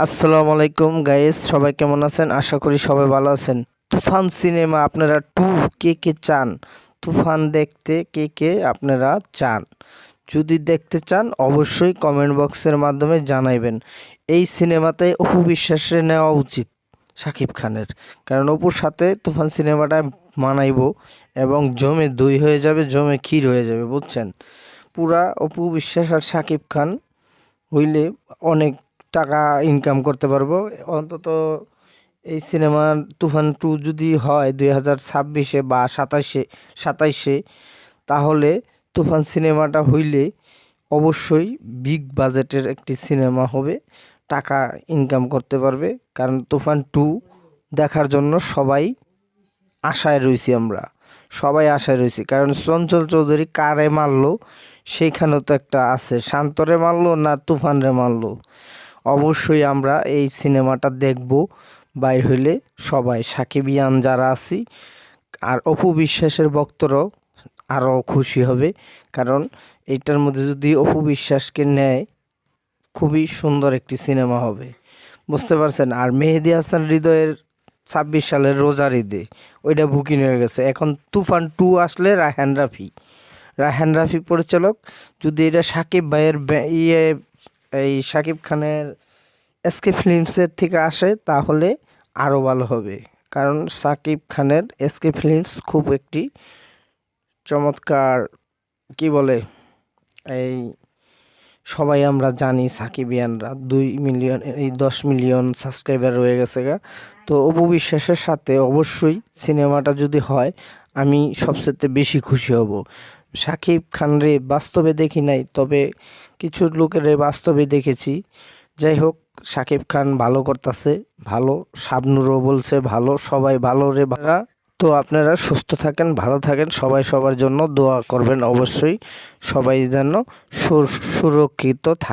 আসসালামু আলাইকুম গাইস, সবাই কেমন আছেন? আশা করি সবাই ভালো আছেন। তুফান সিনেমা আপনারা কে কে চান? তুফান দেখতে কে কে আপনারা চান? যদি দেখতে চান অবশ্যই কমেন্ট বক্সের মাধ্যমে জানাইবেন। এই সিনেমাতে অপু বিশ্বাসের নেওয়া উচিত শাকিব খানের, কারণ অপুর সাথে তুফান সিনেমাটা মানাইবো এবং জমে দই হয়ে যাবে, জমে ক্ষীর হয়ে যাবে, বুঝছেন? পুরা অপু বিশ্বাস আর শাকিব খান হইলে অনেক টাকা ইনকাম করতে পারবো। অন্তত এই সিনেমা তুফান 2 যদি হয় 2026-এ বা 27-এ তাহলে তুফান সিনেমাটা হইলে অবশ্যই বিগ বাজেটের একটি সিনেমা হবে, টাকা ইনকাম করতে পারবে। কারণ তুফান 2 দেখার জন্য সবাই আশায় রয়েছি, আমরা সবাই আশায় রয়েছি। কারণ চঞ্চল চৌধুরী কারে মারলো সেইখানেও তো একটা আছে, শান্তরে মারলো না তুফানরে মারলো। অবশ্যই আমরা এই সিনেমাটা দেখব বাইর হইলে, সবাই সাকিবিয়ান যারা আছি আর অপু বিশ্বাসের ভক্তরাও আরও খুশি হবে। কারণ এইটার মধ্যে যদি অপু বিশ্বাসকে নেয় খুবই সুন্দর একটি সিনেমা হবে, বুঝতে পারছেন? আর মেহেদী হাসান হৃদয়ের 26 সালের রোজার ঈদে ওইটা বুকিং হয়ে গেছে। এখন তুফান 2 আসলে রায়হান রাফি পরিচালক। যদি এটা সাকিব ভাইয়ের এই সাকিব খানের এসকে ফিল্মসের থেকে আসে তাহলে আরও ভালো হবে। কারণ সাকিব খানের এসকে ফিল্মস খুব একটি চমৎকার, কি বলে, এই সবাই আমরা জানি সাকিবিয়ানরা 2 মিলিয়ন, এই 10 মিলিয়ন সাবস্ক্রাইবার রয়ে গেছে গা। তো অপু বিশ্বাসের সাথে অবশ্যই সিনেমাটা যদি হয় আমি সবচেয়ে বেশি খুশি হব। সাকিব খানরে বাস্তবে দেখি নাই, তবে কিছু লোকের বাস্তবে দেখেছি। যাই হোক, সাকিব খান ভালো করতেছে, ভালো। শাবনুরও বলছে ভালো, সবাই ভালো রে ভাড়া। তো আপনারা সুস্থ থাকেন, ভালো থাকেন, সবাই সবার জন্য দোয়া করবেন অবশ্যই, সবাই যেন সুরক্ষিত থাকে।